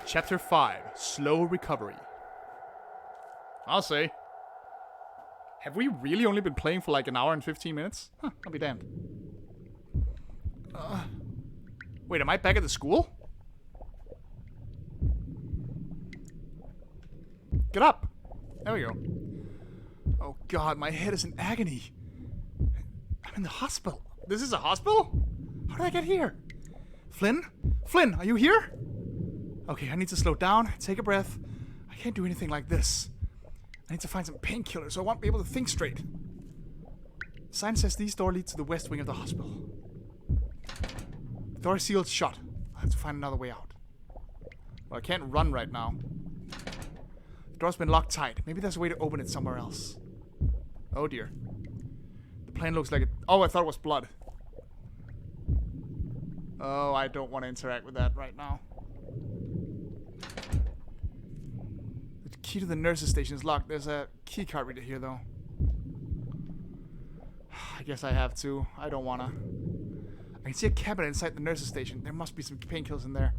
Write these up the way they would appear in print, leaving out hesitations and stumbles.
Chapter 5. Slow Recovery. I'll say. Have we really only been playing for like an hour and 15 minutes? Huh, I'll be damned. Wait, am I back at the school? Get up. There we go. Oh god, my head is in agony. I'm in the hospital. This is a hospital? How did I get here? Flynn? Flynn, are you here? Okay, I need to slow down, take a breath. I can't do anything like this. I need to find some painkillers so I won't be able to think straight. The sign says these doors lead to the west wing of the hospital. The door is sealed shut. I'll have to find another way out. Well, I can't run right now. The door's been locked tight. Maybe there's a way to open it somewhere else. Oh dear. The plane looks like it... Oh, I thought it was blood. Oh, I don't want to interact with that right now. The key to the nurse's station is locked. There's a key card reader here, though. I guess I have to. I don't want to. I can see a cabinet inside the nurse's station. There must be some painkillers in there.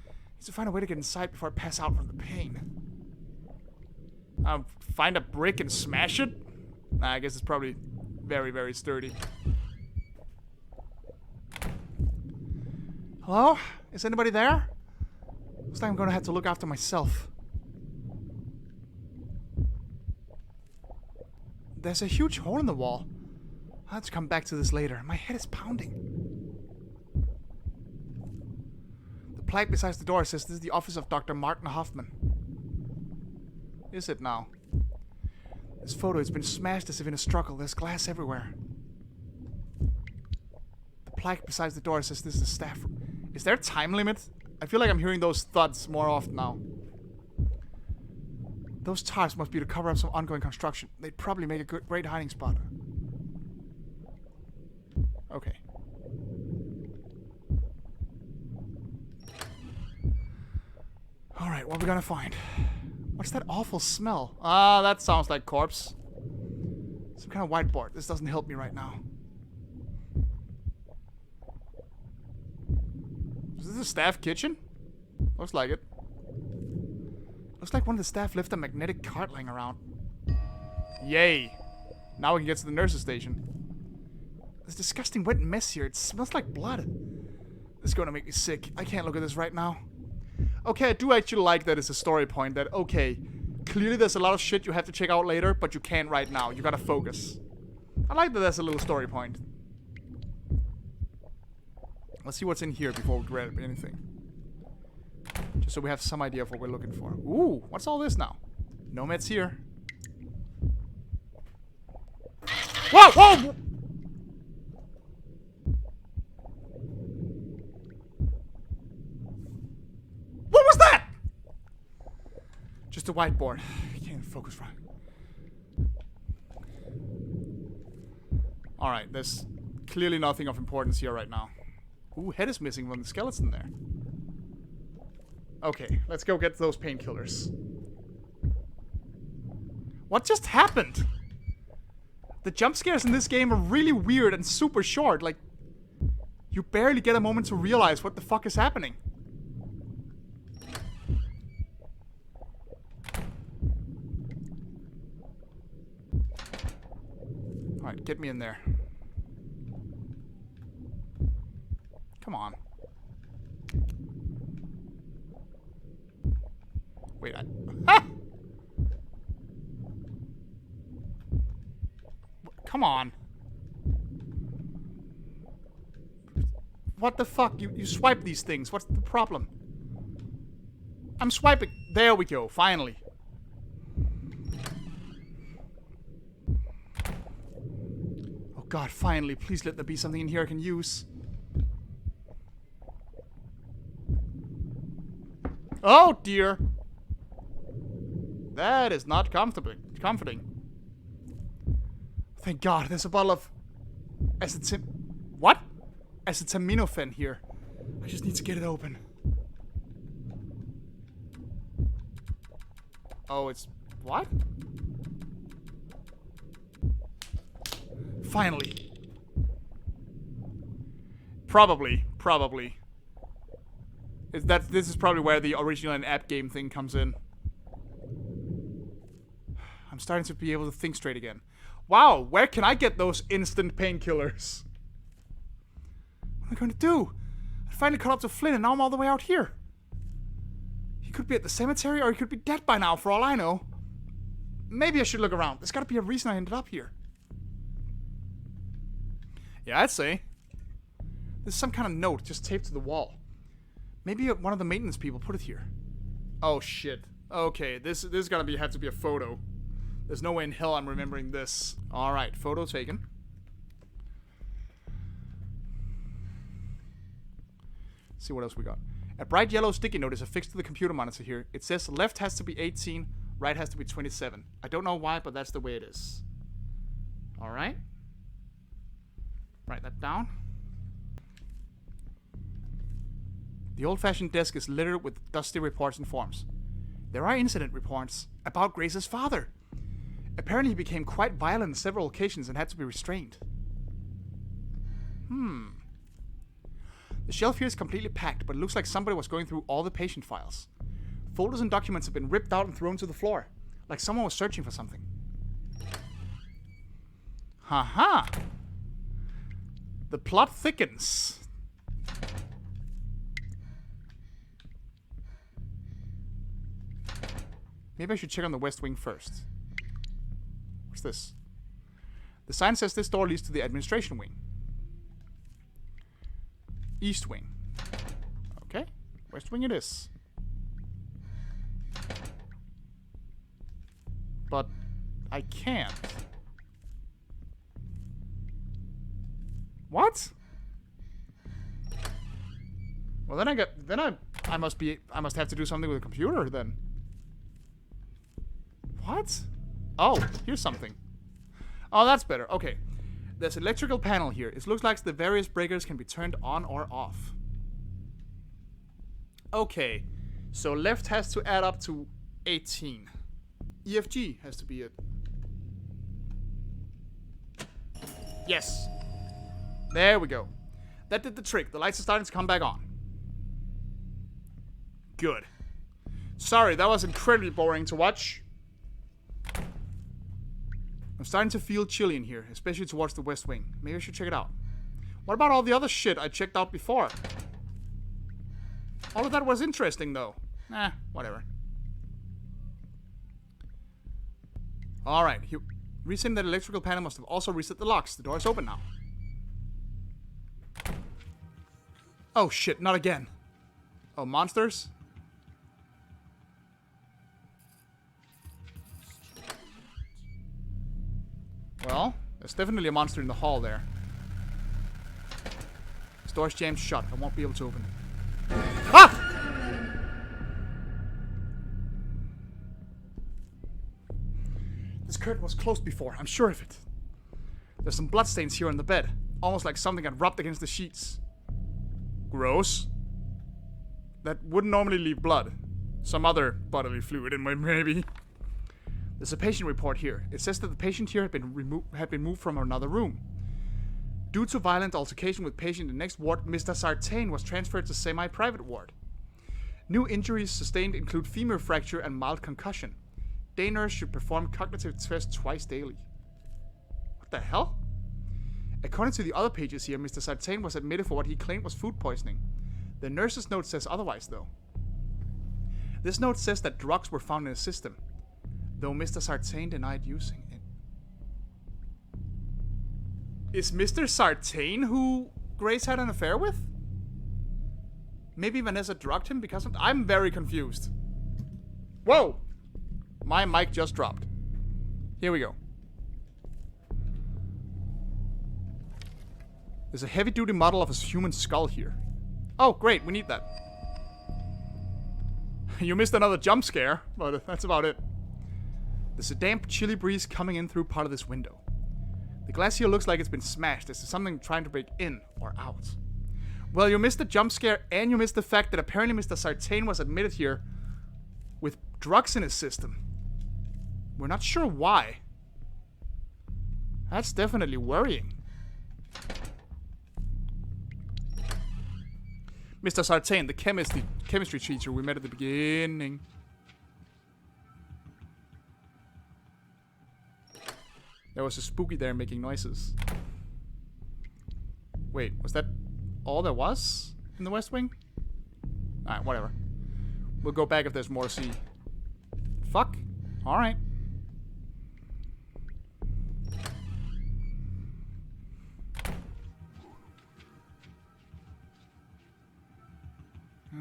I need to find a way to get inside before I pass out from the pain. Find a brick and smash it? Nah, I guess it's probably very, very sturdy. Hello? Is anybody there? Looks like I'm gonna have to look after myself. There's a huge hole in the wall. I'll have to come back to this later. My head is pounding. The plaque beside the door says this is the office of Dr. Martin Hoffman. Is it now? This photo has been smashed as if in a struggle. There's glass everywhere. The plaque beside the door says this is the staff room. Is there a time limit? I feel like I'm hearing those thuds more often now. Those tarps must be to cover up some ongoing construction. They'd probably make a great hiding spot. Okay. Alright, what are we gonna find? What's that awful smell? Ah, that sounds like corpse. Some kind of whiteboard. This doesn't help me right now. Is this a staff kitchen? Looks like it. Looks like one of the staff left a magnetic cart lying around. Yay. Now we can get to the nurse's station. This disgusting wet mess here. It smells like blood. This is gonna make me sick. I can't look at this right now. Okay, I do actually like that it's a story point that, okay, clearly there's a lot of shit you have to check out later, but you can't right now. You gotta focus. I like that there's a little story point. Let's see what's in here before we grab anything. Just so we have some idea of what we're looking for. Ooh, what's all this now? No meds here. Whoa, whoa! What was that? Just a whiteboard. I can't even focus right. Alright, there's clearly nothing of importance here right now. Ooh, head is missing from the skeleton there. Okay, let's go get those painkillers. What just happened? The jump scares in this game are really weird and super short. Like, you barely get a moment to realize what the fuck is happening. Alright, get me in there. Come on. Wait, ha! Come on. What the fuck? You swipe these things. What's the problem? I'm swiping. There we go. Finally. Oh god, finally. Please let there be something in here I can use. Oh dear. That is not comforting. Thank God, there's a bottle of what? Acetaminophen here. I just need to get it open. Oh, it's what? Finally. Probably. This is probably where the original and app game thing comes in. I'm starting to be able to think straight again. Wow, where can I get those instant painkillers? What am I going to do? I finally caught up to Flynn and now I'm all the way out here. He could be at the cemetery or he could be dead by now for all I know. Maybe I should look around. There's got to be a reason I ended up here. Yeah, I'd say. There's some kind of note just taped to the wall. Maybe one of the maintenance people put it here. Oh shit. Okay, this is gonna have to be a photo. There's no way in hell I'm remembering this. Alright, photo taken. Let's see what else we got. A bright yellow sticky note is affixed to the computer monitor here. It says left has to be 18, right has to be 27. I don't know why, but that's the way it is. Alright. Write that down. The old-fashioned desk is littered with dusty reports and forms. There are incident reports about Grace's father. Apparently he became quite violent on several occasions and had to be restrained. The shelf here is completely packed, but it looks like somebody was going through all the patient files. Folders and documents have been ripped out and thrown to the floor, like someone was searching for something. Haha! The plot thickens. Maybe I should check on the West Wing first. What's this? The sign says this door leads to the administration wing. East Wing. Okay. West Wing it is. But I can't. What? Well, then I must have to do something with the computer then. What? Oh, here's something. Oh, that's better. Okay. There's an electrical panel here. It looks like the various breakers can be turned on or off. Okay. So left has to add up to 18. EFG has to be it. Yes. There we go. That did the trick. The lights are starting to come back on. Good. Sorry, that was incredibly boring to watch. I'm starting to feel chilly in here, especially towards the West Wing. Maybe I should check it out. What about all the other shit I checked out before? All of that was interesting, though. Whatever. Alright, resetting that electrical panel must have also reset the locks. The door is open now. Oh shit, not again. Oh, monsters? Well, there's definitely a monster in the hall there. This door's jammed shut. I won't be able to open it. Ah! This curtain was closed before. I'm sure of it. There's some bloodstains here on the bed. Almost like something had rubbed against the sheets. Gross. That wouldn't normally leave blood. Some other bodily fluid in my maybe. There's a patient report here. It says that the patient here had been moved from another room. Due to violent altercation with patient in the next ward, Mr. Sartain was transferred to semi-private ward. New injuries sustained include femur fracture and mild concussion. Day nurse should perform cognitive tests twice daily. What the hell? According to the other pages here, Mr. Sartain was admitted for what he claimed was food poisoning. The nurse's note says otherwise, though. This note says that drugs were found in his system, though Mr. Sartain denied using it. Is Mr. Sartain who Grace had an affair with? Maybe Vanessa drugged him because of... I'm very confused. Whoa! My mic just dropped. Here we go. There's a heavy-duty model of a human skull here. Oh, great, we need that. You missed another jump scare, but that's about it. There's a damp, chilly breeze coming in through part of this window. The glass here looks like it's been smashed. Is there something trying to break in or out? Well, you missed the jump scare, and you missed the fact that apparently Mr. Sartain was admitted here with drugs in his system. We're not sure why. That's definitely worrying. Mr. Sartain, the chemistry teacher we met at the beginning. There was a spooky there making noises. Wait, was that all there was in the West Wing? Alright, whatever. We'll go back if there's more to see. Fuck. Alright.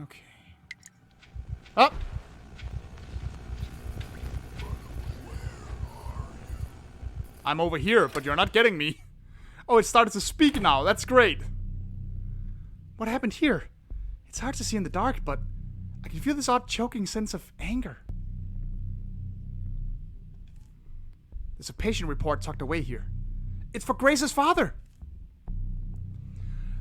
Okay. Up! I'm over here, but you're not getting me. Oh, it started to speak now. That's great. What happened here? It's hard to see in the dark, but I can feel this odd choking sense of anger. There's a patient report tucked away here. It's for Grace's father!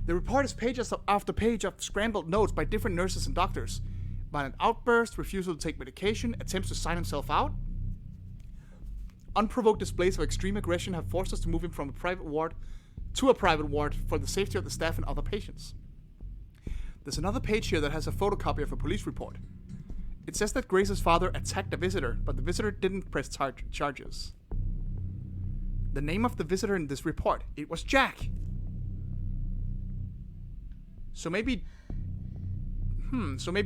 The report is page after page of scrambled notes by different nurses and doctors. Violent outburst, refusal to take medication, attempts to sign himself out. Unprovoked displays of extreme aggression have forced us to move him from a private ward to a private ward for the safety of the staff and other patients. There's another page here that has a photocopy of a police report. It says that Grace's father attacked a visitor, but the visitor didn't press charges. The name of the visitor in this report, it was Jack. So maybe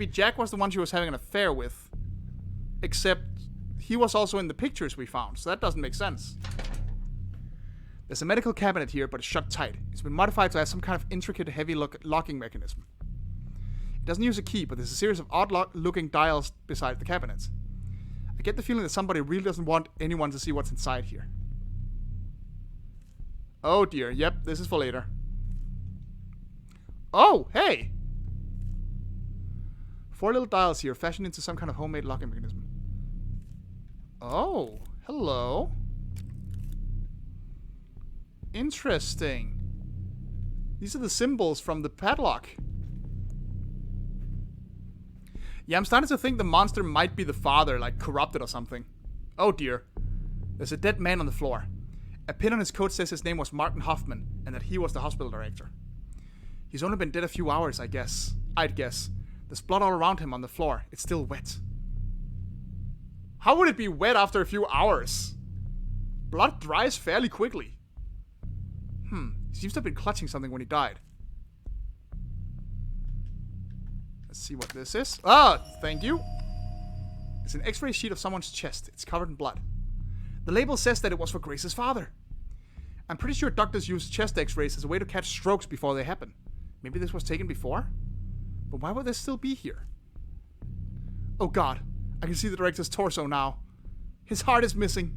Jack was the one she was having an affair with. Except he was also in the pictures we found, so that doesn't make sense. There's a medical cabinet here, but it's shut tight. It's been modified to have some kind of intricate, heavy locking mechanism. It doesn't use a key, but there's a series of odd-looking dials beside the cabinet. I get the feeling that somebody really doesn't want anyone to see what's inside here. Oh dear, yep, this is for later. Oh, hey! 4 little dials here, fashioned into some kind of homemade locking mechanism. Oh, hello. Interesting. These are the symbols from the padlock. Yeah, I'm starting to think the monster might be the father, like corrupted or something. Oh dear. There's a dead man on the floor. A pin on his coat says his name was Martin Hoffman, and that he was the hospital director. He's only been dead a few hours, I'd guess. There's blood all around him on the floor. It's still wet. How would it be wet after a few hours? Blood dries fairly quickly. He seems to have been clutching something when he died. Let's see what this is. Ah, thank you. It's an x-ray sheet of someone's chest. It's covered in blood. The label says that it was for Grace's father. I'm pretty sure doctors use chest x-rays as a way to catch strokes before they happen. Maybe this was taken before? But why would this still be here? Oh god, I can see the director's torso now. His heart is missing.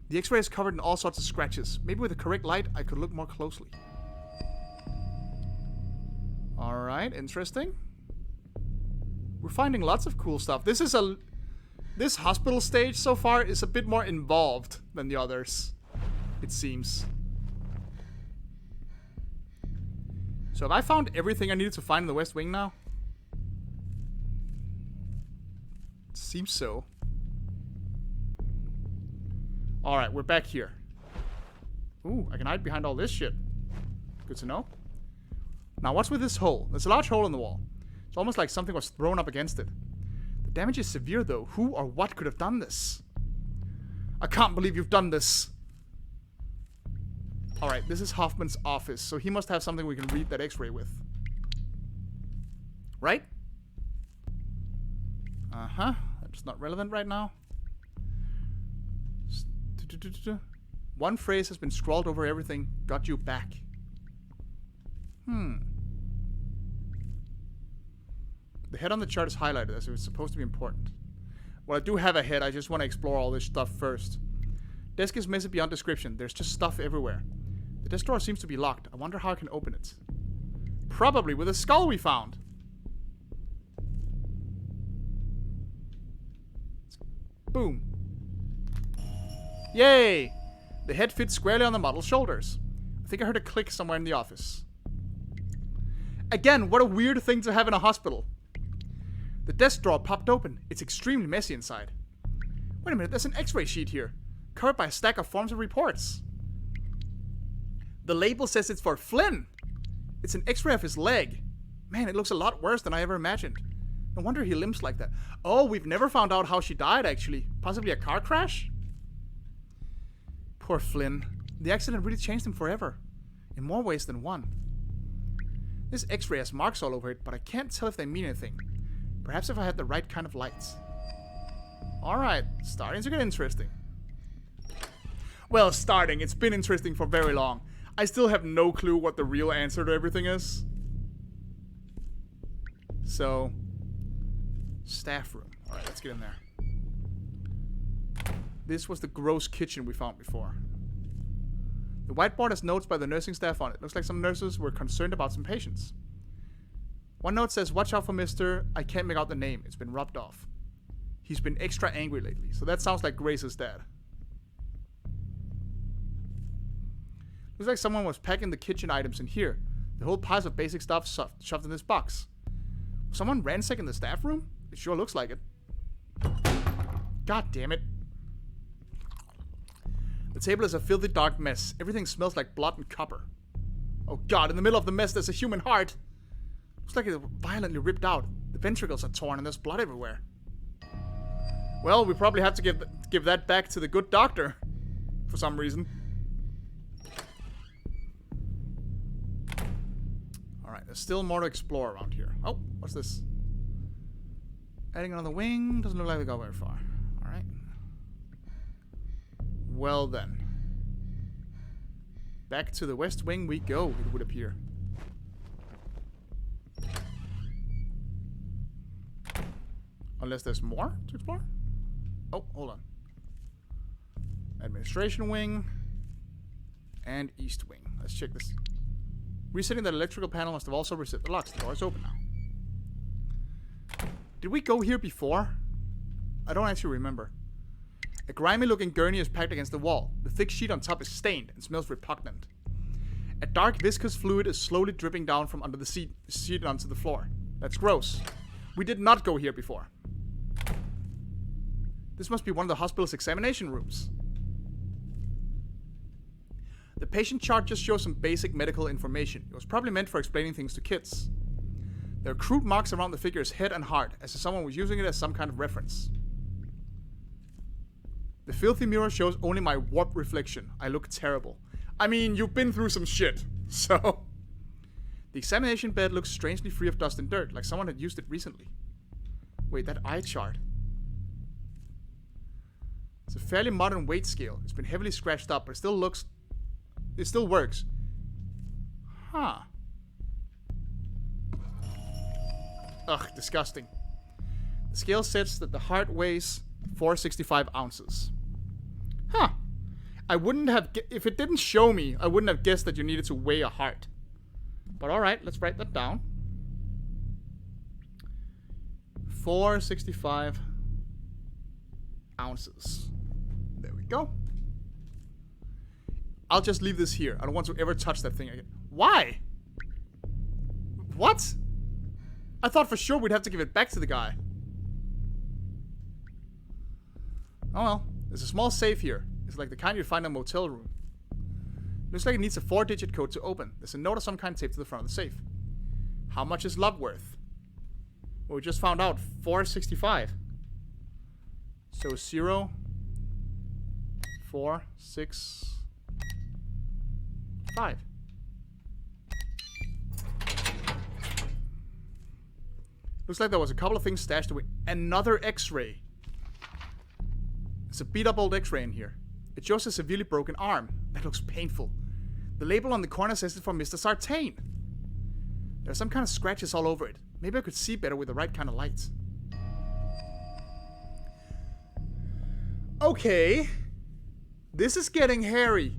The x-ray is covered in all sorts of scratches. Maybe with the correct light, I could look more closely. Alright, interesting. We're finding lots of cool stuff. This hospital stage so far is a bit more involved than the others, it seems. So have I found everything I needed to find in the West Wing now? It seems so. Alright, we're back here. Ooh, I can hide behind all this shit. Good to know. Now, what's with this hole? There's a large hole in the wall. It's almost like something was thrown up against it. The damage is severe, though. Who or what could have done this? I can't believe you've done this. Alright, this is Hoffman's office, so he must have something we can read that x-ray with. Right? Uh-huh. That's not relevant right now. One phrase has been scrawled over everything. Got you back. The head on the chart is highlighted as if it's supposed to be important. Well, I do have a head. I just want to explore all this stuff first. Desk is messy beyond description. There's just stuff everywhere. The desk drawer seems to be locked. I wonder how I can open it. Probably with a skull we found. Boom. Yay! The head fits squarely on the model's shoulders. I think I heard a click somewhere in the office. Again, what a weird thing to have in a hospital. The desk drawer popped open. It's extremely messy inside. Wait a minute, there's an x-ray sheet here, covered by a stack of forms and reports. The label says it's for Flynn. It's an x-ray of his leg. Man, it looks a lot worse than I ever imagined. No wonder he limps like that. Oh, we've never found out how she died, actually. Possibly a car crash? Poor Flynn. The accident really changed him forever. In more ways than one. This X-ray has marks all over it, but I can't tell if they mean anything. Perhaps if I had the right kind of lights. Alright, starting to get interesting. Well, starting. It's been interesting for very long. I still have no clue what the real answer to everything is. So, staff room. Alright, let's get in there. This was the gross kitchen we found before. The whiteboard has notes by the nursing staff on it. Looks like some nurses were concerned about some patients. One note says, watch out for Mr. I can't make out the name. It's been rubbed off. He's been extra angry lately. So that sounds like Grace's dad. Looks like someone was packing the kitchen items in here. The whole piles of basic stuff shoved in this box. Someone ransacking the staff room? It sure looks like it. God damn it. The table is a filthy dark mess. Everything smells like blood and copper. Oh god, in the middle of the mess there's a human heart. Looks like it's violently ripped out. The ventricles are torn and there's blood everywhere. Well, we probably have to give that back to the good doctor. For some reason. Alright, there's still more to explore around here. Oh, what's this? Adding another wing. Doesn't look like we go very far. Alright. Well then. Back to the west wing we go, it would appear. Unless there's more to explore? Oh, hold on. Administration wing. And east wing. Let's check this. Resetting that electrical panel must have also reset the locks. The door is open now. Did we go here before? I don't actually remember. A grimy looking gurney is packed against the wall. The thick sheet on top is stained and smells repugnant. A dark viscous fluid is slowly dripping down from under the sheet onto the floor. That's gross. We did not go here before. This must be one of the hospital's examination rooms. The patient chart just shows some basic medical information. It was probably meant for explaining things to kids. There are crude marks around the figure's head and heart, as if someone was using it as some kind of reference. The filthy mirror shows only my warped reflection. I look terrible. I mean, you've been through some shit, so... The examination bed looks strangely free of dust and dirt, like someone had used it recently. Wait, that eye chart. It's a fairly modern weight scale. It's been heavily scratched up, but it still looks... It still works. Huh. Ugh, disgusting. The scale says that the heart weighs 465 ounces. Huh. I wouldn't have... If it didn't show me, I wouldn't have guessed that you needed to weigh a heart. But alright, let's write that down. 465 ounces. There we go. I'll just leave this here. I don't want to ever touch that thing again. Why? What? I thought for sure we'd have to give it back to the guy. Oh well. There's a small safe here. It's like the kind you'd find in a motel room. Looks like it needs a 4-digit code to open. There's a note of some kind taped to the front of the safe. How much is love worth? Well, we just found out. 465. So 0, 4, 6, 5. Looks like there was a couple of things stashed away. Another X-ray. It's a beat up old X-ray in here. It shows a severely broken arm. That looks painful. The label on the corner says it's for Mr. Sartain. There are some kind of scratches all over it. Maybe I could see better with the right kind of lights. Okay. This is getting hairy.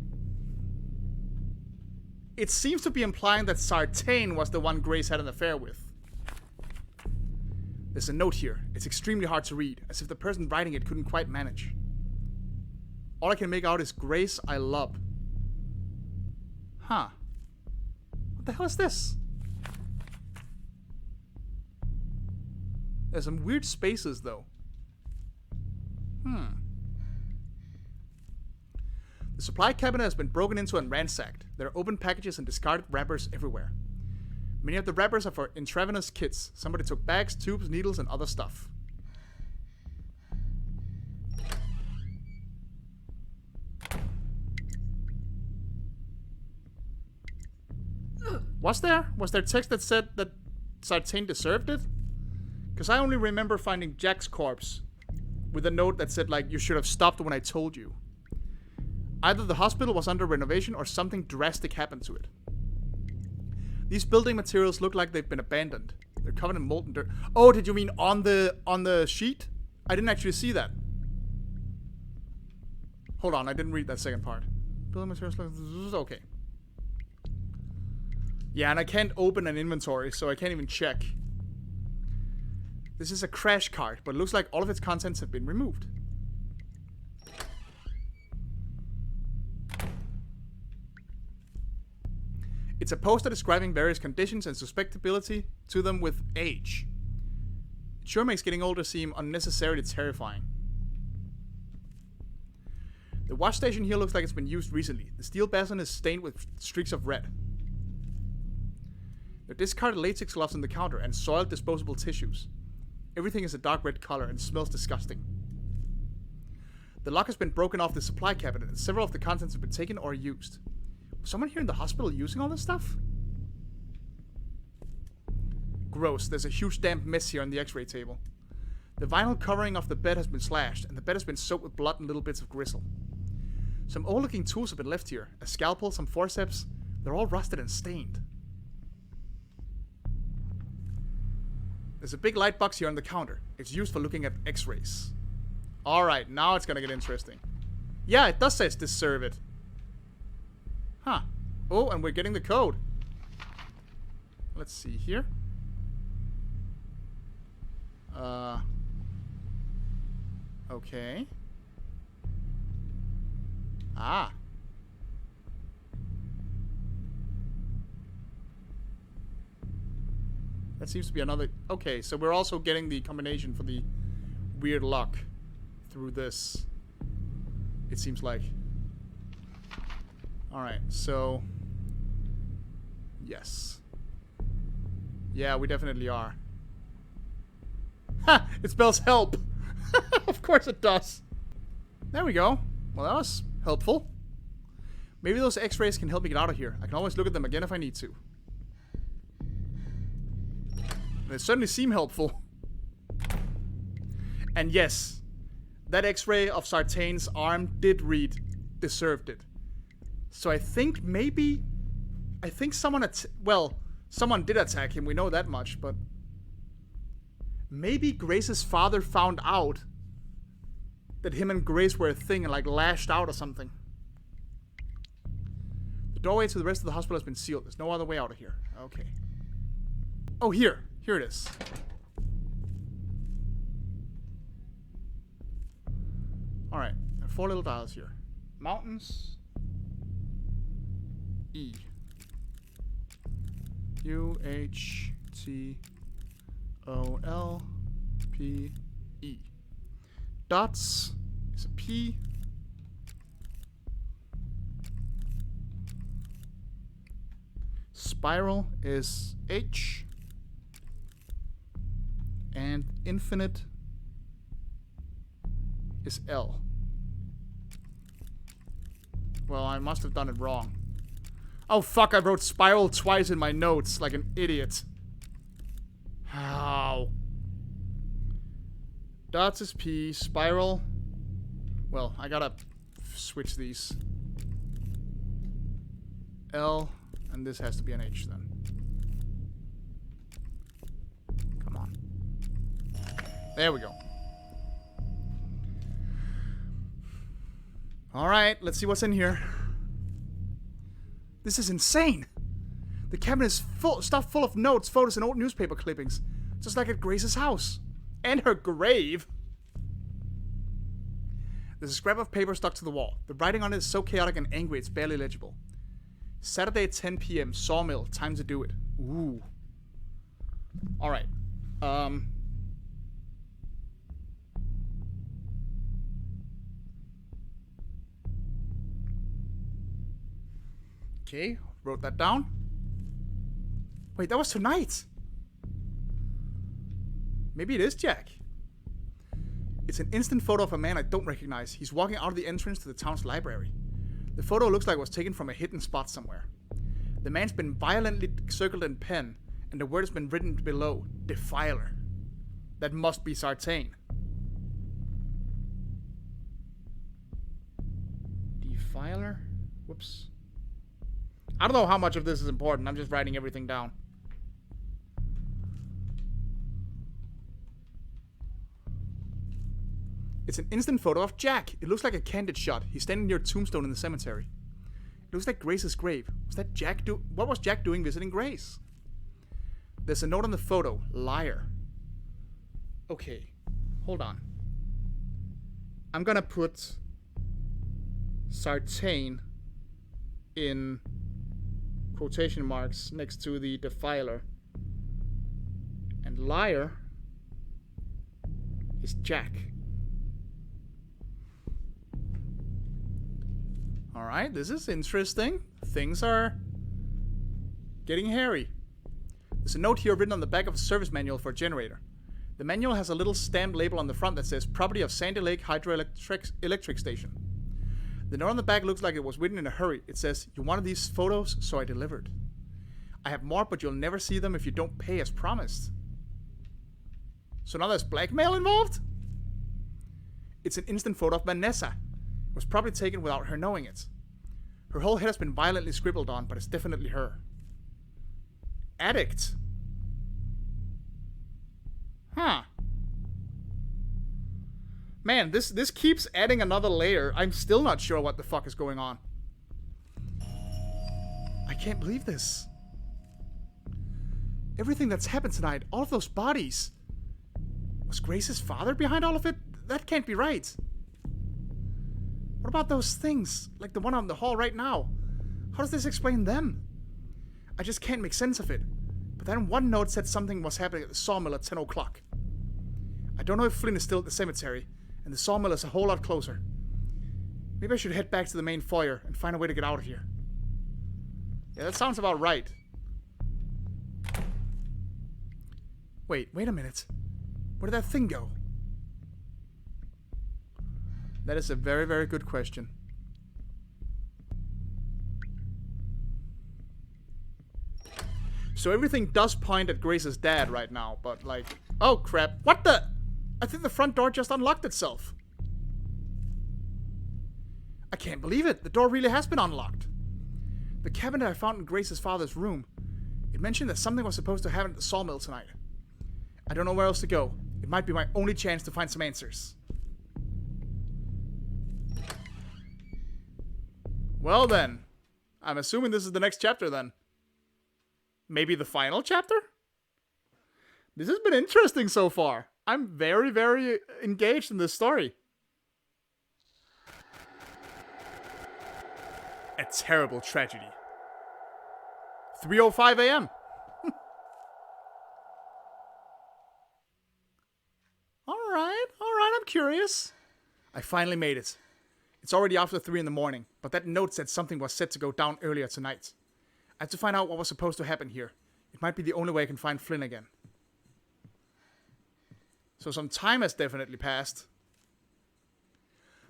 It seems to be implying that Sartain was the one Grace had an affair with. There's a note here. It's extremely hard to read, as if the person writing it couldn't quite manage. All I can make out is Grace I love. Huh. What the hell is this? There's some weird spaces, though. The supply cabinet has been broken into and ransacked. There are open packages and discarded wrappers everywhere. Many of the wrappers are for intravenous kits. Somebody took bags, tubes, needles, and other stuff. Was there text that said that Sartain deserved it? Because I only remember finding Jack's corpse with a note that said, like, you should have stopped when I told you. Either the hospital was under renovation or something drastic happened to it. These building materials look like they've been abandoned. They're covered in molten dirt. Oh, did you mean on the sheet? I didn't actually see that. Hold on, I didn't read that second part. Building materials look... Okay. Yeah, and I can't open an inventory, so I can't even check. This is a crash cart, but it looks like all of its contents have been removed. It's a poster describing various conditions and susceptibility to them with age. It sure makes getting older seem unnecessarily terrifying. The wash station here looks like it's been used recently. The steel basin is stained with streaks of red. There are discarded latex gloves on the counter and soiled disposable tissues. Everything is a dark red color and smells disgusting. The lock has been broken off the supply cabinet and several of the contents have been taken or used. Was someone here in the hospital using all this stuff? Gross. There's a huge damp mess here on the x-ray table. The vinyl covering of the bed has been slashed and the bed has been soaked with blood and little bits of gristle. Some old-looking tools have been left here. A scalpel, some forceps. They're all rusted and stained. There's a big light box here on the counter. It's used for looking at x-rays. Alright, now it's gonna get interesting. Yeah, it does say it's deserve it. Huh. Oh, and we're getting the code. Let's see here. Okay. Ah. That seems to be another... Okay, so we're also getting the combination for the weird lock through this. It seems like. Alright, so... Yes. Yeah, we definitely are. Ha! It spells help! Of course it does. There we go. Well, that was helpful. Maybe those x-rays can help me get out of here. I can always look at them again if I need to. They certainly seem helpful. And yes, that x-ray of Sartain's arm did read, deserved it. So I think maybe... I think someone... well, someone did attack him, we know that much, but... Maybe Grace's father found out that him and Grace were a thing and like lashed out or something. The doorway to the rest of the hospital has been sealed. There's no other way out of here. Okay. Oh, here. Here it is. Alright. There are 4 little dials here. Mountains. E. U-H-T-O-L-P-E. Dots is a P. Spiral is H. And infinite is L. Well, I must have done it wrong. Oh fuck, I wrote spiral twice in my notes like an idiot. How? Dots is P, spiral. Well, I gotta switch these. L, and this has to be an H then. Come on. There we go. Alright, let's see what's in here. This is insane. The cabinet is stuffed full of notes, photos, and old newspaper clippings. Just like at Grace's house. And her grave. There's a scrap of paper stuck to the wall. The writing on it is so chaotic and angry it's barely legible. Saturday at 10 p.m. Sawmill. Time to do it. Ooh. Alright. Okay. Wrote that down. Wait, that was tonight. Maybe it is Jack. It's an instant photo of a man I don't recognize. He's walking out of the entrance to the town's library. The photo looks like it was taken from a hidden spot somewhere. The man's been violently circled in pen, and the word has been written below, Defiler. That must be Sartain. Defiler? Whoops. I don't know how much of this is important. I'm just writing everything down. It's an instant photo of Jack. It looks like a candid shot. He's standing near a tombstone in the cemetery. It looks like Grace's grave. Was that Jack what was Jack doing visiting Grace? There's a note on the photo. Liar. Okay. Hold on. I'm gonna put Sartain in quotation marks next to the Defiler. And liar is Jack. Alright, this is interesting. Things are getting hairy. There's a note here written on the back of a service manual for a generator. The manual has a little stamped label on the front that says Property of Sandy Lake Hydroelectric Station. The note on the back looks like it was written in a hurry. It says, "You wanted these photos, so I delivered. I have more, but you'll never see them if you don't pay as promised." So now there's blackmail involved? It's an instant photo of Vanessa. It was probably taken without her knowing it. Her whole head has been violently scribbled on, but it's definitely her. Addict. Huh. Man, this keeps adding another layer. I'm still not sure what the fuck is going on. I can't believe this. Everything that's happened tonight, all of those bodies. Was Grace's father behind all of it? That can't be right. What about those things? Like the one on the hall right now? How does this explain them? I just can't make sense of it. But then one note said something was happening at the sawmill at 10 o'clock. I don't know if Flynn is still at the cemetery, and the sawmill is a whole lot closer. Maybe I should head back to the main foyer and find a way to get out of here. Yeah, that sounds about right. Wait a minute. Where did that thing go? That is a very, very good question. So everything does point at Grace's dad right now, but like... Oh, crap. What the... I think the front door just unlocked itself. I can't believe it. The door really has been unlocked. The cabinet I found in Grace's father's room. It mentioned that something was supposed to happen at the sawmill tonight. I don't know where else to go. It might be my only chance to find some answers. Well then, I'm assuming this is the next chapter then. Maybe the final chapter? This has been interesting so far. I'm very, very engaged in this story. A terrible tragedy. 3:05 a.m. Alright, I'm curious. I finally made it. It's already after 3 in the morning, but that note said something was set to go down earlier tonight. I have to find out what was supposed to happen here. It might be the only way I can find Flynn again. So some time has definitely passed.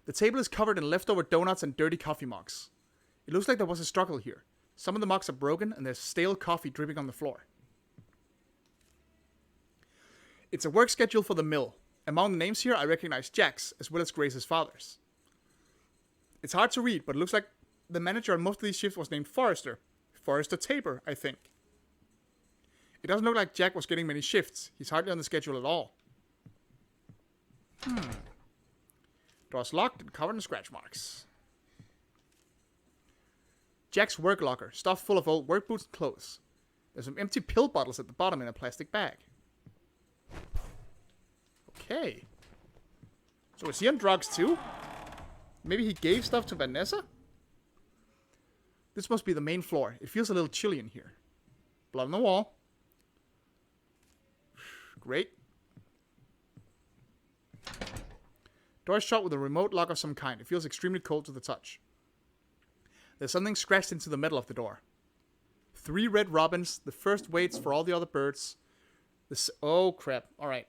The table is covered in leftover donuts and dirty coffee mugs. It looks like there was a struggle here. Some of the mugs are broken and there's stale coffee dripping on the floor. It's a work schedule for the mill. Among the names here, I recognize Jack's as well as Grace's father's. It's hard to read, but it looks like the manager on most of these shifts was named Forrester. Forrester Tabor, I think. It doesn't look like Jack was getting many shifts. He's hardly on the schedule at all. Door's locked and covered in scratch marks. Jack's work locker, stuffed full of old work boots and clothes. There's some empty pill bottles at the bottom in a plastic bag. Okay. So is he on drugs too? Maybe he gave stuff to Vanessa? This must be the main floor. It feels a little chilly in here. Blood on the wall. Great. Door is shut with a remote lock of some kind. It feels extremely cold to the touch. There's something scratched into the metal of the door. 3 red robins. The first waits for all the other birds. Oh, crap. Alright.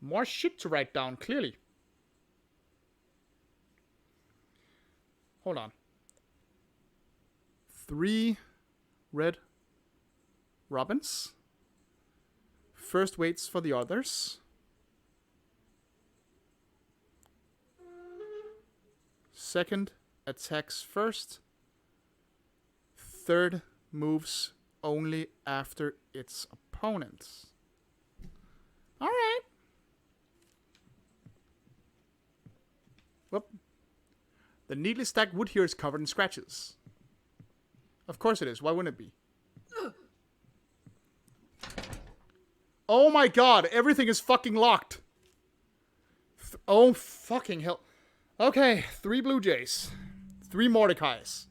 More shit to write down, clearly. Hold on. 3 red robins. First waits for the others. Second attacks first. Third moves only after its opponent. Alright. Whoop. The neatly stacked wood here is covered in scratches. Of course it is. Why wouldn't it be? Oh my god. Everything is fucking locked. Oh fucking hell. Okay. 3 blue jays. 3 Mordecais.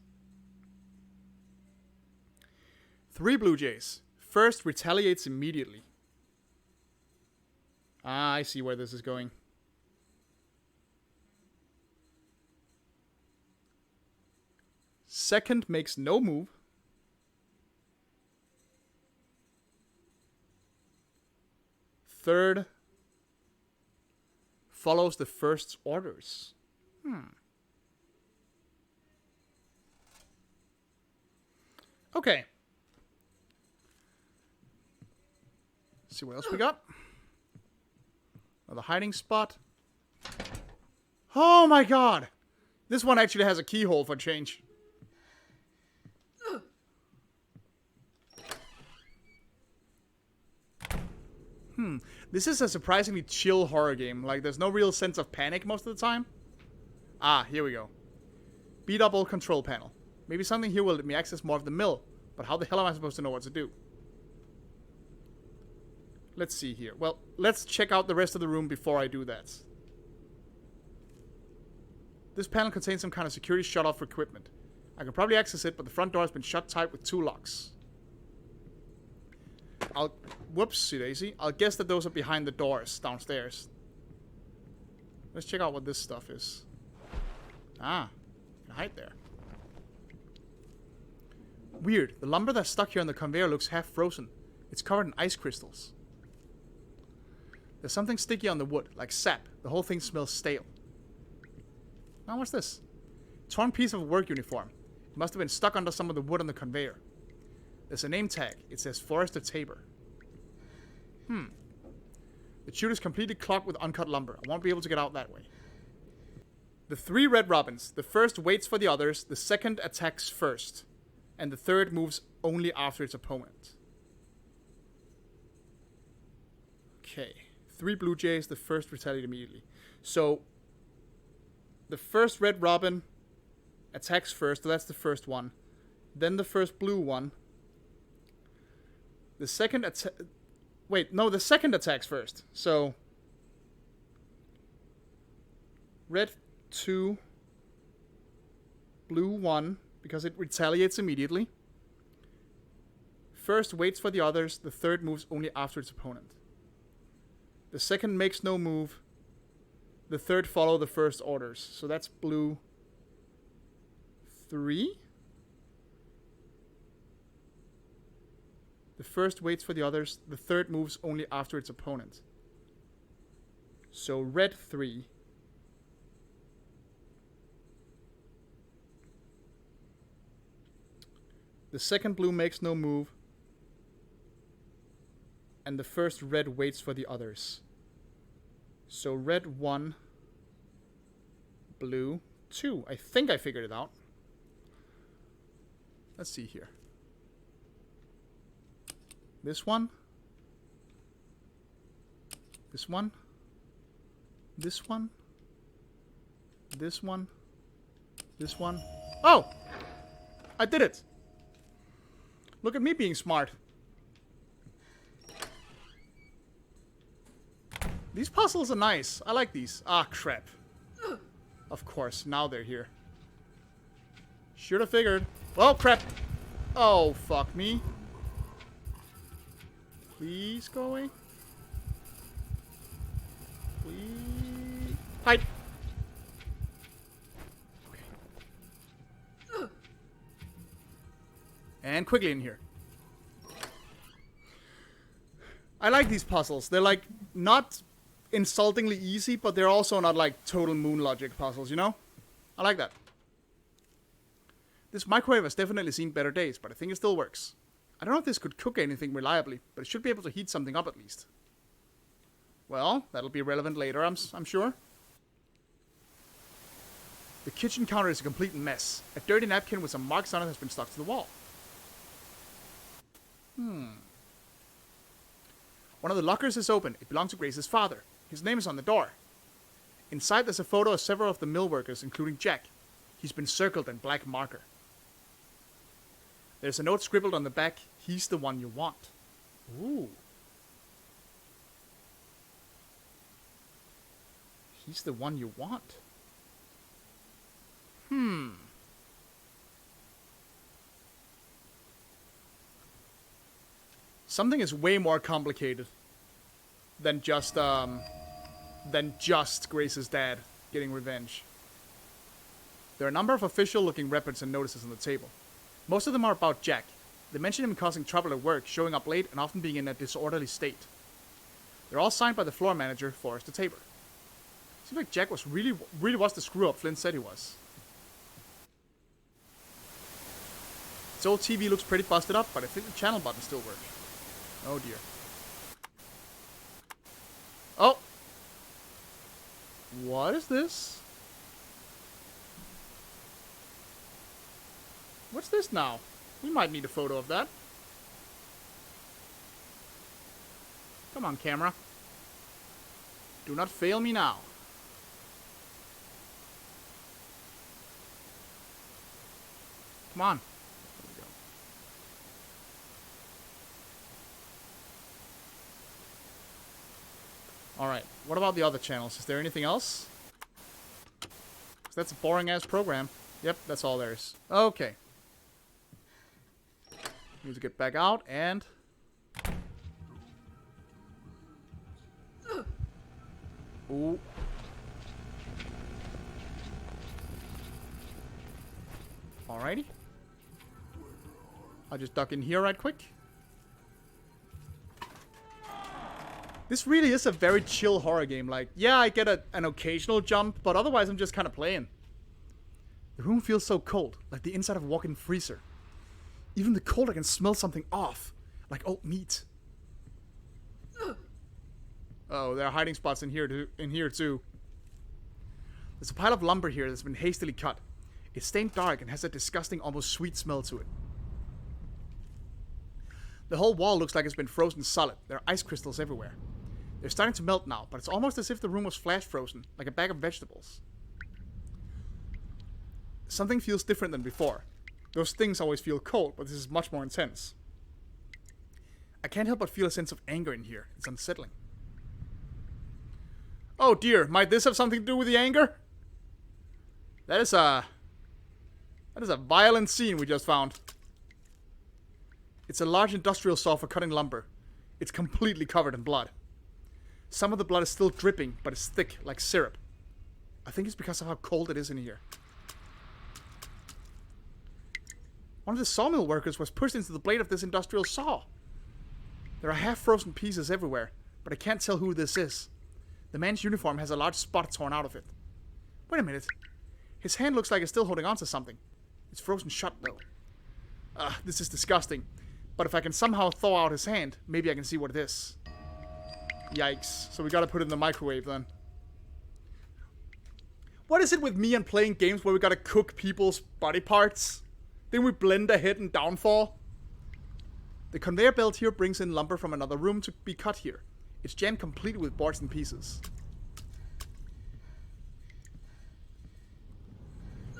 3 blue jays. First retaliates immediately. Ah, I see where this is going. Second makes no move. Third follows the first's orders. Okay. See what else we got. Another hiding spot. Oh my god! This one actually has a keyhole for change. This is a surprisingly chill horror game. Like, there's no real sense of panic most of the time. Ah, here we go. Beat up old control panel. Maybe something here will let me access more of the mill. But how the hell am I supposed to know what to do? Let's see here. Well, let's check out the rest of the room before I do that. This panel contains some kind of security shut-off for equipment. I can probably access it, but the front door has been shut tight with 2 locks. Whoopsie daisy. I'll guess that those are behind the doors downstairs. Let's check out what this stuff is. Ah, you can hide there. Weird. The lumber that's stuck here on the conveyor looks half frozen. It's covered in ice crystals. There's something sticky on the wood, like sap. The whole thing smells stale. Now what's this? Torn piece of a work uniform. It must have been stuck under some of the wood on the conveyor. There's a name tag. It says Forrester Tabor. The chute is completely clogged with uncut lumber. I won't be able to get out that way. The 3 red robins. The first waits for the others. The second attacks first. And the third moves only after its opponent. Okay. 3 blue jays. The first retaliate immediately. So, the first red robin attacks first. So that's the first one. Then the first blue one. The second the second attacks first. So, red 2, blue 1, because it retaliates immediately. First waits for the others. The third moves only after its opponent. The second makes no move. The third follow the first orders. So that's blue 3. The first waits for the others. The third moves only after its opponent. So red 3. The second blue makes no move. And the first red waits for the others. So red 1. Blue 2. I think I figured it out. Let's see here. This one. This one. This one. This one. This one. Oh! I did it! Look at me being smart. These puzzles are nice. I like these. Ah, crap. Of course, now they're here. Should have figured. Oh, crap. Oh, fuck me. Please go away. Please. Hide. Okay. And quickly in here. I like these puzzles. They're like not insultingly easy, but they're also not like total moon logic puzzles, you know? I like that. This microwave has definitely seen better days, but I think it still works. I don't know if this could cook anything reliably, but it should be able to heat something up at least. Well, that'll be relevant later, I'm sure. The kitchen counter is a complete mess. A dirty napkin with some marks on it has been stuck to the wall. One of the lockers is open. It belongs to Grace's father. His name is on the door. Inside there's a photo of several of the mill workers, including Jack. He's been circled in black marker. There's a note scribbled on the back. He's the one you want. Ooh. He's the one you want. Something is way more complicated than just Grace's dad getting revenge. There are a number of official-looking records and notices on the table. Most of them are about Jack. They mention him causing trouble at work, showing up late, and often being in a disorderly state. They're all signed by the floor manager, Forrester Tabor. Seems like Jack was really was the screw-up Flynn said he was. His old TV looks pretty busted up, but I think the channel button still works. Oh dear. Oh! What is this? What's this now? We might need a photo of that. Come on, camera. Do not fail me now. Come on. There we go. Alright, what about the other channels? Is there anything else? 'Cause that's a boring-ass program. Yep, that's all there is. Okay. Need to get back out and... Ooh. Alrighty. I'll just duck in here right quick. This really is a very chill horror game. Like, yeah, I get an occasional jump, but otherwise I'm just kind of playing. The room feels so cold, like the inside of a walk-in freezer. Even the cold, I can smell something off, like old meat. Oh, there are hiding spots in here too. There's a pile of lumber here that's been hastily cut. It's stained dark and has a disgusting, almost sweet smell to it. The whole wall looks like it's been frozen solid. There are ice crystals everywhere. They're starting to melt now, but it's almost as if the room was flash frozen, like a bag of vegetables. Something feels different than before. Those things always feel cold, but this is much more intense. I can't help but feel a sense of anger in here. It's unsettling. Oh dear, might this have something to do with the anger? That is a violent scene we just found. It's a large industrial saw for cutting lumber. It's completely covered in blood. Some of the blood is still dripping, but it's thick, like syrup. I think it's because of how cold it is in here. One of the sawmill workers was pushed into the blade of this industrial saw. There are half-frozen pieces everywhere, but I can't tell who this is. The man's uniform has a large spot torn out of it. Wait a minute. His hand looks like it's still holding on to something. It's frozen shut, though. This is disgusting. But if I can somehow thaw out his hand, maybe I can see what it is. Yikes. So we gotta put it in the microwave, then. What is it with me and playing games where we gotta cook people's body parts? Then we blend ahead and downfall? The conveyor belt here brings in lumber from another room to be cut here. It's jammed completely with boards and pieces.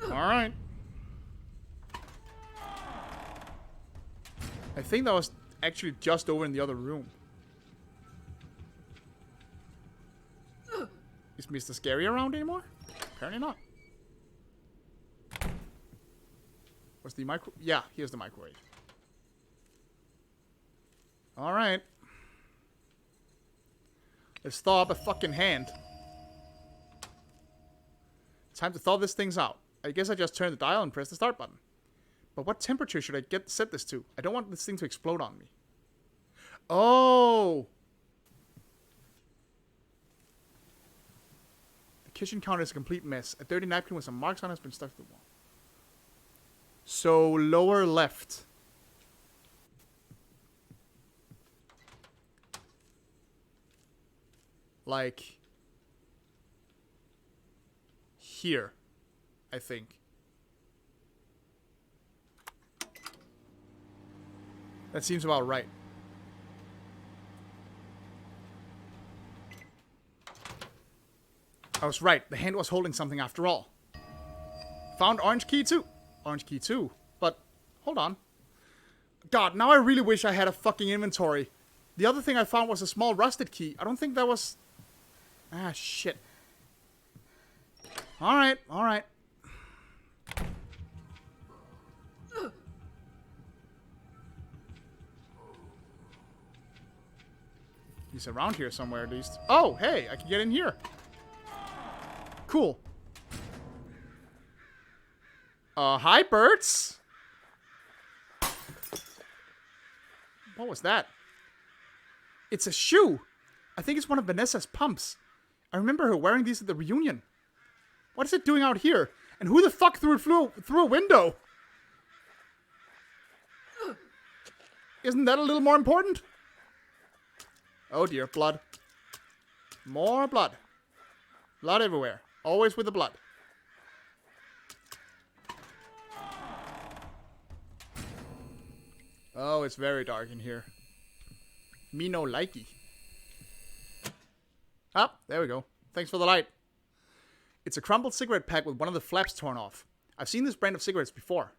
Alright. I think that was actually just over in the other room. Is Mr. Scary around anymore? Apparently not. What's the micro... Yeah, here's the microwave. Alright. Let's thaw up a fucking hand. Time to thaw this things out. I guess I just turn the dial and press the start button. But what temperature should I set this to? I don't want this thing to explode on me. Oh! The kitchen counter is a complete mess. A dirty napkin with some marks on it has been stuck to the wall. So, lower left. Like... here. I think. That seems about right. I was right. The hand was holding something after all. Found orange key too. Orange key too. But, hold on. God, now I really wish I had a fucking inventory. The other thing I found was a small rusted key. I don't think that was... Ah, shit. Alright, alright. He's around here somewhere at least. Oh, hey, I can get in here. Cool. Hi, birds. What was that? It's a shoe. I think it's one of Vanessa's pumps. I remember her wearing these at the reunion. What is it doing out here? And who the fuck threw it through a window? Isn't that a little more important? Oh dear, blood. More blood. Blood everywhere. Always with the blood. Oh, it's very dark in here. Me no likey. Ah, there we go. Thanks for the light. It's a crumpled cigarette pack with one of the flaps torn off. I've seen this brand of cigarettes before.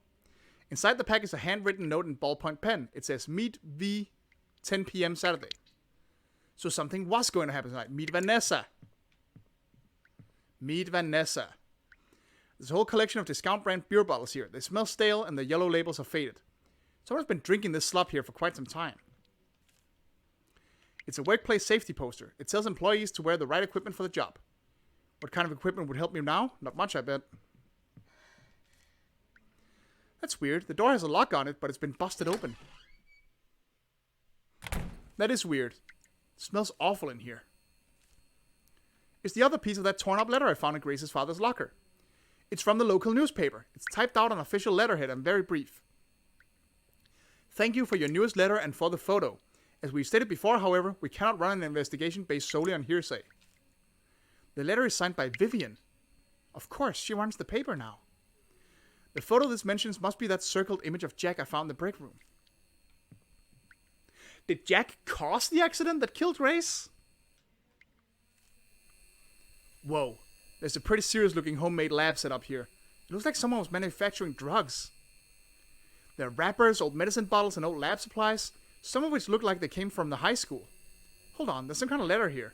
Inside the pack is a handwritten note in ballpoint pen. It says, meet V, 10 p.m. Saturday. So something was going to happen tonight. Meet Vanessa. Meet Vanessa. There's a whole collection of discount brand beer bottles here. They smell stale and the yellow labels are faded. Someone's been drinking this slop here for quite some time. It's a workplace safety poster. It tells employees to wear the right equipment for the job. What kind of equipment would help me now? Not much, I bet. That's weird. The door has a lock on it, but it's been busted open. That is weird. It smells awful in here. It's the other piece of that torn up letter I found in Grace's father's locker. It's from the local newspaper. It's typed out on official letterhead and very brief. Thank you for your newest letter and for the photo. As we've stated before, however, we cannot run an investigation based solely on hearsay. The letter is signed by Vivian. Of course, she runs the paper now. The photo this mentions must be that circled image of Jack I found in the break room. Did Jack cause the accident that killed Grace? Whoa, there's a pretty serious looking homemade lab set up here. It looks like someone was manufacturing drugs. There are wrappers, old medicine bottles, and old lab supplies, some of which look like they came from the high school. Hold on, there's some kind of letter here.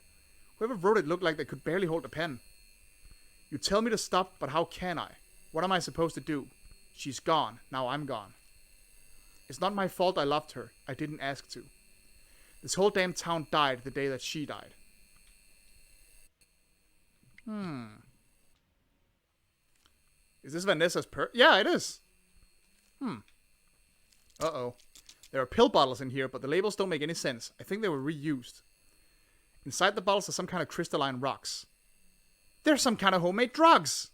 Whoever wrote it looked like they could barely hold a pen. You tell me to stop, but how can I? What am I supposed to do? She's gone. Now I'm gone. It's not my fault I loved her. I didn't ask to. This whole damn town died the day that she died. Is this Vanessa's Yeah, it is. Uh-oh. There are pill bottles in here, but the labels don't make any sense. I think they were reused. Inside the bottles are some kind of crystalline rocks. They're some kind of homemade drugs!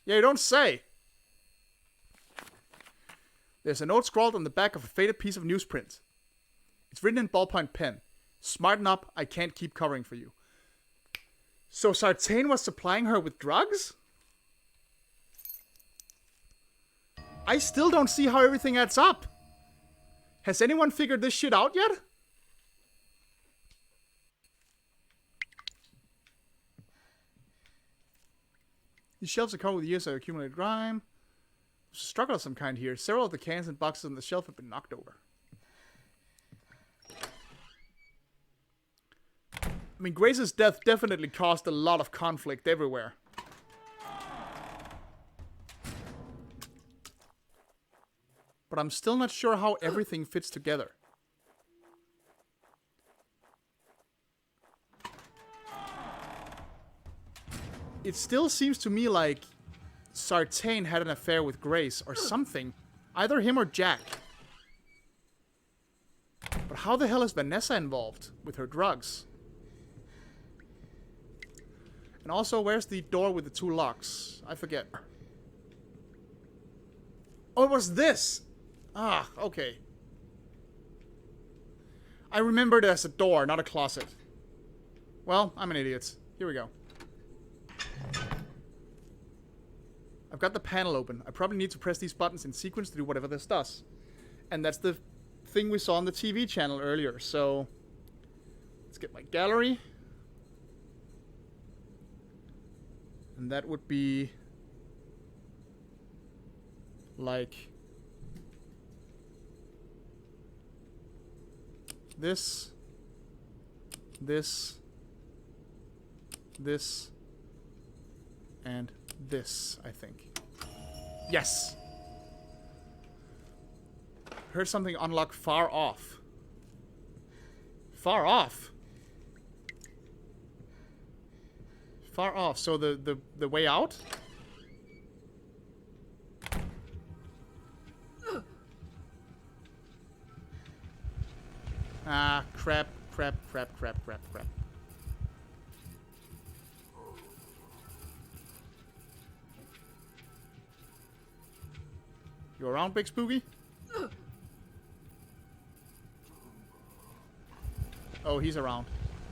Yeah, you don't say. There's a note scrawled on the back of a faded piece of newsprint. It's written in ballpoint pen. Smarten up, I can't keep covering for you. So Sartain was supplying her with drugs? I still don't see how everything adds up. Has anyone figured this shit out yet? These shelves are covered with years of accumulated grime. There's a struggle of some kind here. Several of the cans and boxes on the shelf have been knocked over. I mean, Grace's death definitely caused a lot of conflict everywhere. But I'm still not sure how everything fits together. It still seems to me like Sartain had an affair with Grace or something. Either him or Jack. But how the hell is Vanessa involved with her drugs? And also, where's the door with the 2 locks? I forget. Oh, it was this! Ah, okay. I remembered it as a door, not a closet. Well, I'm an idiot. Here we go. I've got the panel open. I probably need to press these buttons in sequence to do whatever this does. And that's the thing we saw on the TV channel earlier. So, let's get my gallery. And that would be like this, this, this, and this, I think. Yes! Heard something unlock far off. Far off? Far off, so the way out? Ah, crap, crap, crap, crap, crap, crap. You around, Big Spooky? Oh, he's around.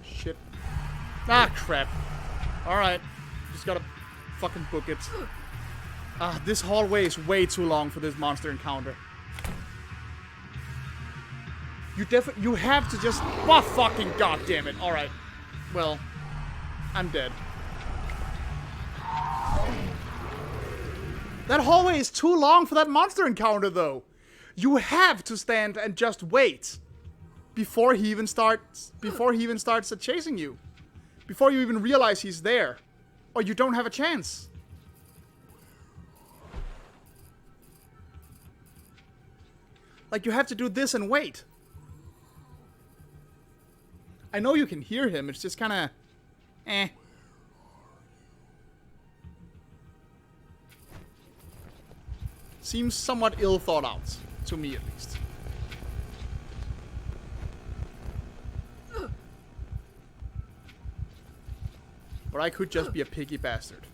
Shit. Ah, crap. Alright. Just gotta fucking book it. Ah, this hallway is way too long for this monster encounter. You have to just... Oh, fucking goddammit. Alright. Well, I'm dead. That hallway is too long for that monster encounter, though. You have to stand and just wait before he even starts chasing you. Before you even realize he's there, or you don't have a chance. Like, you have to do this and wait. I know you can hear him, it's just kind of eh. Seems somewhat ill thought out, to me at least. But I could just be a picky bastard.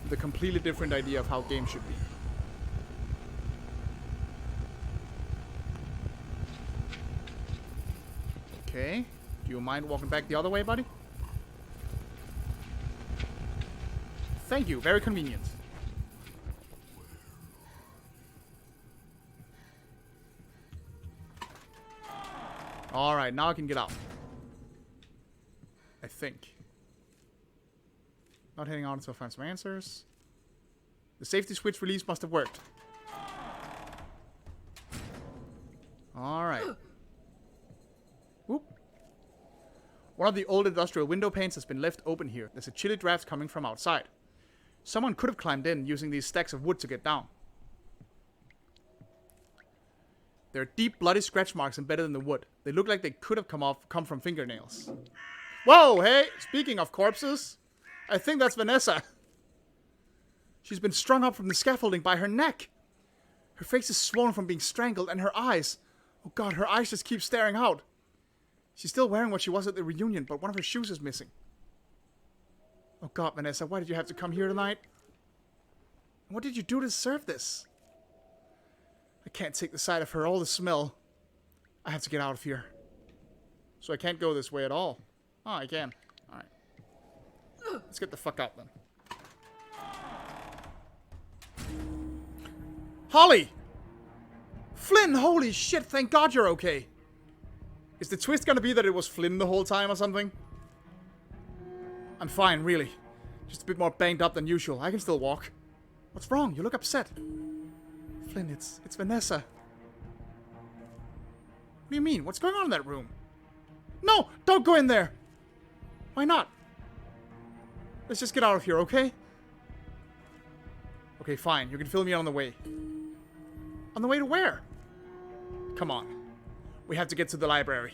With a completely different idea of how games should be. Okay. Do you mind walking back the other way, buddy? Thank you. Very convenient. Alright, now I can get out. I think. Not heading on until I find some answers. The safety switch release must have worked. Alright. Whoop. One of the old industrial window panes has been left open here. There's a chilly draft coming from outside. Someone could have climbed in using these stacks of wood to get down. There are deep, bloody scratch marks embedded in the wood. They look like they could have come from fingernails. Whoa, hey! Speaking of corpses, I think that's Vanessa. She's been strung up from the scaffolding by her neck. Her face is swollen from being strangled, and her eyes... Oh god, her eyes just keep staring out. She's still wearing what she was at the reunion, but one of her shoes is missing. Oh god, Vanessa, why did you have to come here tonight? What did you do to deserve this? I can't take the sight of her, all the smell. I have to get out of here. So I can't go this way at all. Oh, I can. Alright. Let's get the fuck out then. Holly! Flynn, holy shit, thank god you're okay. Is the twist gonna be that it was Flynn the whole time or something? I'm fine, really. Just a bit more banged up than usual. I can still walk. What's wrong? You look upset. Flynn, it's Vanessa. What do you mean? What's going on in that room? No! Don't go in there! Why not? Let's just get out of here, okay? Okay, fine. You can fill me in on the way. On the way to where? Come on. We have to get to the library.